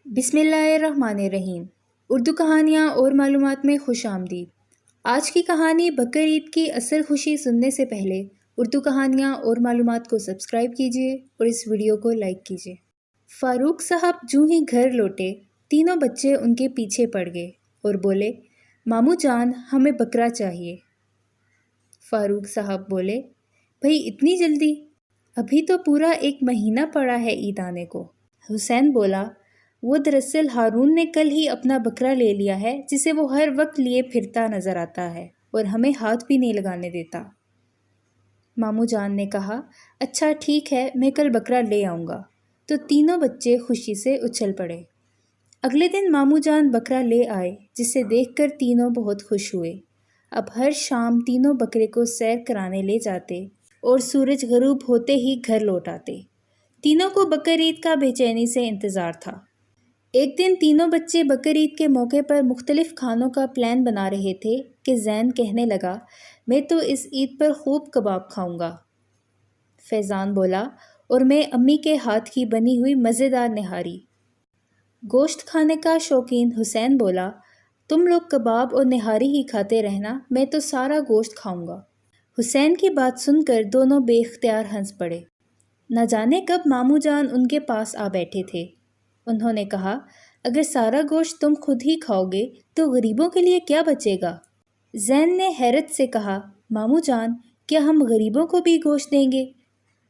بسم اللہ الرحمن الرحیم۔ اردو کہانیاں اور معلومات میں خوش آمدید۔ آج کی کہانی بقر عید کی اصل خوشی سننے سے پہلے اردو کہانیاں اور معلومات کو سبسکرائب کیجیے اور اس ویڈیو کو لائک کیجیے۔ فاروق صاحب جو ہی گھر لوٹے تینوں بچے ان کے پیچھے پڑ گئے اور بولے، ماموں جان ہمیں بکرا چاہیے۔ فاروق صاحب بولے، بھئی اتنی جلدی؟ ابھی تو پورا 1 مہینہ پڑا ہے عید آنے کو۔ حسین بولا، وہ دراصل ہارون نے کل ہی اپنا بکرا لے لیا ہے جسے وہ ہر وقت لیے پھرتا نظر آتا ہے اور ہمیں ہاتھ بھی نہیں لگانے دیتا۔ ماموں جان نے کہا، اچھا ٹھیک ہے میں کل بکرا لے آؤں گا۔ تو تینوں بچے خوشی سے اچھل پڑے۔ اگلے دن ماموں جان بکرا لے آئے جسے دیکھ کر تینوں بہت خوش ہوئے۔ اب ہر شام تینوں بکرے کو سیر کرانے لے جاتے اور سورج غروب ہوتے ہی گھر لوٹ آتے۔ تینوں کو بقر عید کا بے چینی سے انتظار تھا۔ ایک دن تینوں بچے بقر عید کے موقع پر مختلف کھانوں کا پلان بنا رہے تھے کہ زین کہنے لگا، میں تو اس عید پر خوب کباب کھاؤں گا۔ فیضان بولا، اور میں امی کے ہاتھ کی بنی ہوئی مزیدار نہاری۔ گوشت کھانے کا شوقین حسین بولا، تم لوگ کباب اور نہاری ہی کھاتے رہنا، میں تو سارا گوشت کھاؤں گا۔ حسین کی بات سن کر دونوں بے اختیار ہنس پڑے۔ نہ جانے کب ماموں جان ان کے پاس آ بیٹھے تھے۔ انہوں نے کہا، اگر سارا گوشت تم خود ہی کھاؤ گے تو غریبوں کے لیے کیا بچے گا؟ زین نے حیرت سے کہا، ماموں جان کیا ہم غریبوں کو بھی گوشت دیں گے؟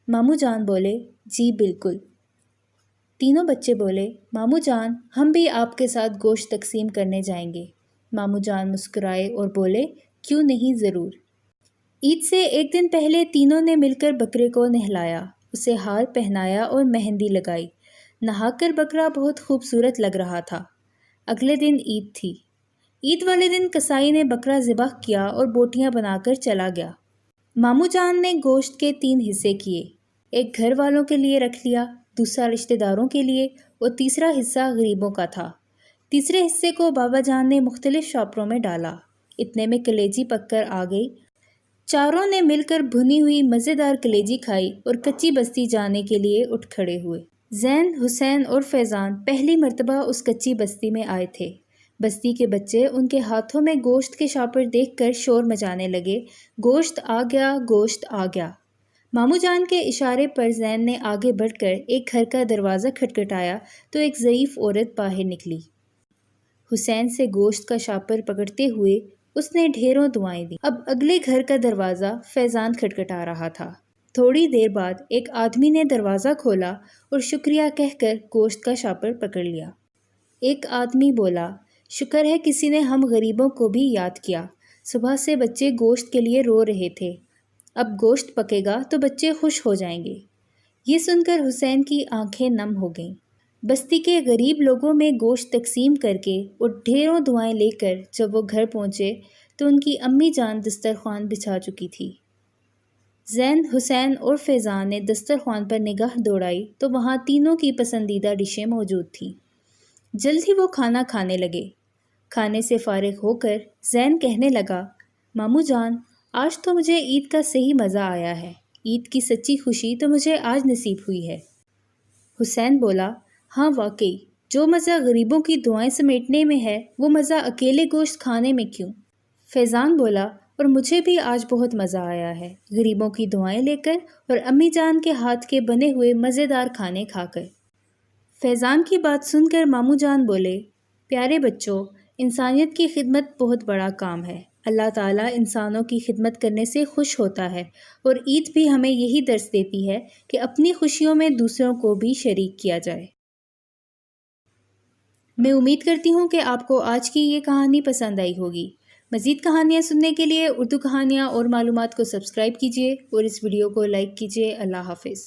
ماموں جان بولے، جی بالکل۔ تینوں بچے بولے، ماموں جان ہم بھی آپ کے ساتھ گوشت تقسیم کرنے جائیں گے۔ ماموں جان مسکرائے اور بولے، کیوں نہیں، ضرور۔ عید سے ایک دن پہلے تینوں نے مل کر بکرے کو نہلایا، اسے ہار پہنایا اور مہندی لگائی۔ نہا کر بکرا بہت خوبصورت لگ رہا تھا۔ اگلے دن عید تھی۔ عید والے دن کسائی نے بکرا ذبح کیا اور بوٹیاں بنا کر چلا گیا۔ ماموں جان نے گوشت کے 3 حصے کیے، ایک گھر والوں کے لیے رکھ لیا، دوسرا رشتہ داروں کے لیے اور تیسرا حصہ غریبوں کا تھا۔ تیسرے حصے کو بابا جان نے مختلف شاپروں میں ڈالا۔ اتنے میں کلیجی پک کر آ گئی۔ چاروں نے مل کر بھنی ہوئی مزیدار کلیجی کھائی اور کچی بستی جانے کے لیے اٹھ کھڑے ہوئے۔ زین، حسین اور فیضان پہلی مرتبہ اس کچی بستی میں آئے تھے۔ بستی کے بچے ان کے ہاتھوں میں گوشت کے شاپر دیکھ کر شور مچانے لگے، گوشت آ گیا، گوشت آ گیا۔ ماموں جان کے اشارے پر زین نے آگے بڑھ کر ایک گھر کا دروازہ کھٹکھٹایا تو ایک ضعیف عورت باہر نکلی۔ حسین سے گوشت کا شاپر پکڑتے ہوئے اس نے ڈھیروں دعائیں دیں۔ اب اگلے گھر کا دروازہ فیضان کھٹکھٹا رہا تھا۔ تھوڑی دیر بعد ایک آدمی نے دروازہ کھولا اور شکریہ کہہ کر گوشت کا شاپر پکڑ لیا۔ ایک آدمی بولا، شکر ہے کسی نے ہم غریبوں کو بھی یاد کیا، صبح سے بچے گوشت کے لیے رو رہے تھے، اب گوشت پکے گا تو بچے خوش ہو جائیں گے۔ یہ سن کر حسین کی آنکھیں نم ہو گئیں۔ بستی کے غریب لوگوں میں گوشت تقسیم کر کے اور ڈھیروں دعائیں لے کر جب وہ گھر پہنچے تو ان کی امی جان دسترخوان بچھا چکی تھی۔ زین، حسین اور فیضان نے دسترخوان پر نگاہ دوڑائی تو وہاں تینوں کی پسندیدہ ڈشیں موجود تھیں۔ جلد ہی وہ کھانا کھانے لگے۔ کھانے سے فارغ ہو کر زین کہنے لگا، ماموں جان آج تو مجھے عید کا صحیح مزہ آیا ہے، عید کی سچی خوشی تو مجھے آج نصیب ہوئی ہے۔ حسین بولا، ہاں واقعی، جو مزہ غریبوں کی دعائیں سمیٹنے میں ہے وہ مزہ اکیلے گوشت کھانے میں کیوں؟ فیضان بولا، اور مجھے بھی آج بہت مزہ آیا ہے، غریبوں کی دعائیں لے کر اور امی جان کے ہاتھ کے بنے ہوئے مزیدار کھانے کھا کر۔ فیضان کی بات سن کر ماموں جان بولے، پیارے بچوں، انسانیت کی خدمت بہت بڑا کام ہے، اللہ تعالیٰ انسانوں کی خدمت کرنے سے خوش ہوتا ہے، اور عید بھی ہمیں یہی درس دیتی ہے کہ اپنی خوشیوں میں دوسروں کو بھی شریک کیا جائے۔ میں امید کرتی ہوں کہ آپ کو آج کی یہ کہانی پسند آئی ہوگی۔ مزید کہانیاں سننے کے لیے اردو کہانیاں اور معلومات کو سبسکرائب کیجیے اور اس ویڈیو کو لائک کیجیے۔ اللہ حافظ۔